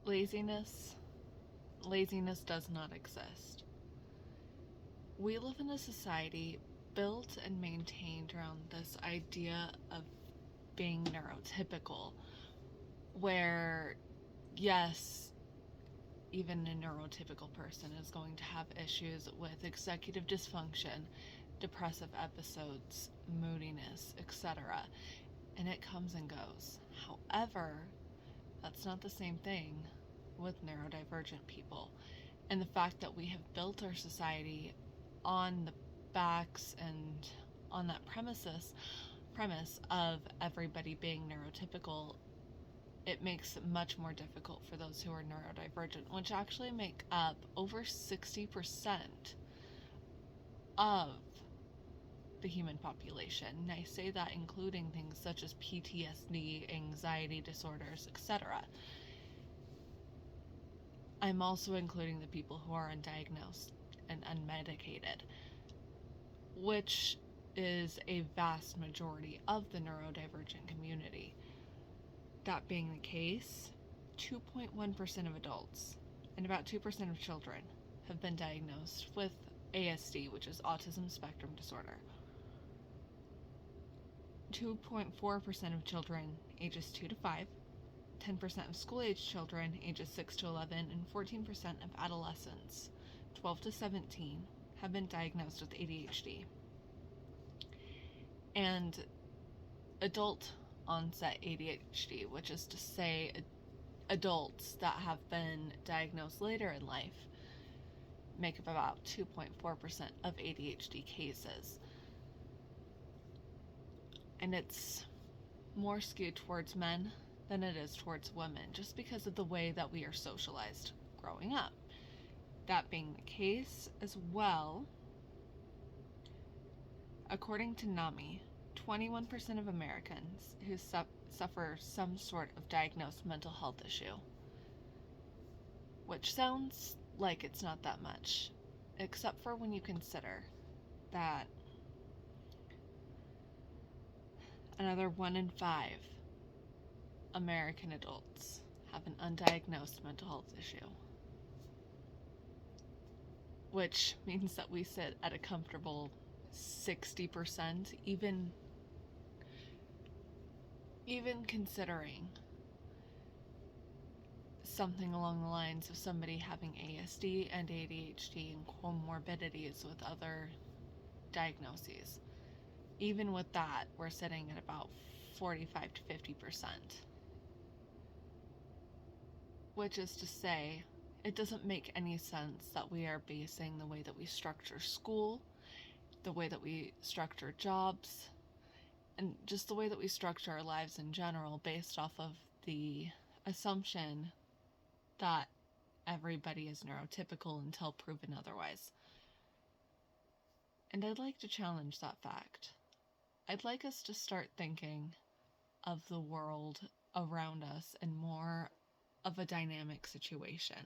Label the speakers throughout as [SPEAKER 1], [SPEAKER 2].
[SPEAKER 1] Laziness. Laziness does not exist. We live in a society built and maintained around this idea of being neurotypical, where, yes, even a neurotypical person is going to have issues with executive dysfunction, depressive episodes, moodiness, etc., and it comes and goes. However, that's not the same thing with neurodivergent people. And the fact that we have built our society on the backs and on that premise of everybody being neurotypical, it makes it much more difficult for those who are neurodivergent, which actually make up over 60% of the human population. And I say that including things such as PTSD, anxiety disorders, etc. I'm also including the people who are undiagnosed and unmedicated, which is a vast majority of the neurodivergent community. That being the case, 2.1% of adults and about 2% of children have been diagnosed with ASD, which is autism spectrum disorder. 2.4% of children ages 2 to 5, 10% of school-age children ages 6 to 11, and 14% of adolescents 12 to 17 have been diagnosed with ADHD. And adult onset ADHD, which is to say adults that have been diagnosed later in life, make up about 2.4% of ADHD cases. And it's more skewed towards men than it is towards women, just because of the way that we are socialized growing up. That being the case as well, according to NAMI, 21% of Americans who suffer some sort of diagnosed mental health issue, which sounds like it's not that much, except for when you consider that another 1 in 5 American adults have an undiagnosed mental health issue, which means that we sit at a comfortable 60%, even considering something along the lines of somebody having ASD and ADHD and comorbidities with other diagnoses. Even with that, we're sitting at about 45 to 50%. Which is to say, it doesn't make any sense that we are basing the way that we structure school, the way that we structure jobs, and just the way that we structure our lives in general based off of the assumption that everybody is neurotypical until proven otherwise. And I'd like to challenge that fact. I'd like us to start thinking of the world around us in more of a dynamic situation.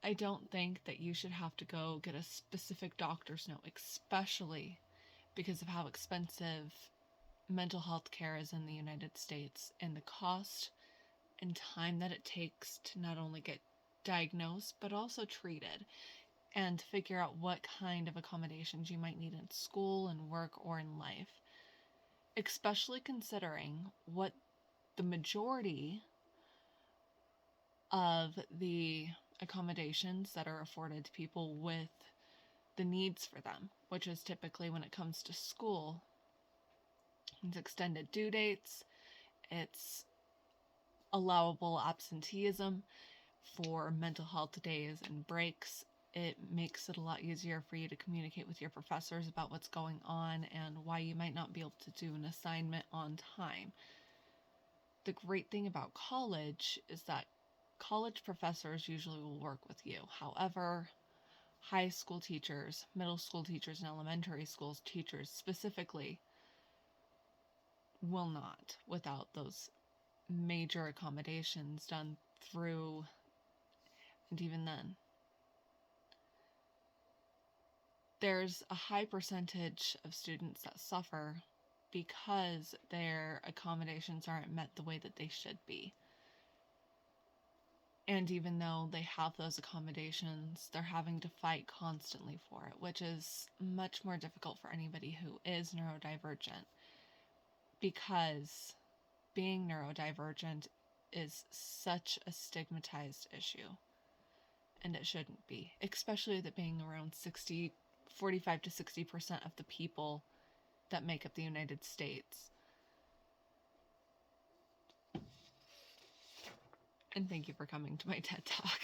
[SPEAKER 1] I don't think that you should have to go get a specific doctor's note, especially because of how expensive mental health care is in the United States and the cost and time that it takes to not only get diagnosed but also treated and figure out what kind of accommodations you might need in school and work or in life, especially considering what the majority of the accommodations that are afforded to people with the needs for them, which is typically when it comes to school, it's extended due dates, it's allowable absenteeism for mental health days and breaks. It makes it a lot easier for you to communicate with your professors about what's going on and why you might not be able to do an assignment on time. The great thing about college is that college professors usually will work with you. However, high school teachers, middle school teachers, and elementary school teachers specifically will not without those major accommodations done through, and even then. There's a high percentage of students that suffer because their accommodations aren't met the way that they should be. And even though they have those accommodations, they're having to fight constantly for it, which is much more difficult for anybody who is neurodivergent, because being neurodivergent is such a stigmatized issue, and it shouldn't be, especially that being around 45 to 60% of the people that make up the United States. And thank you for coming to my TED Talk.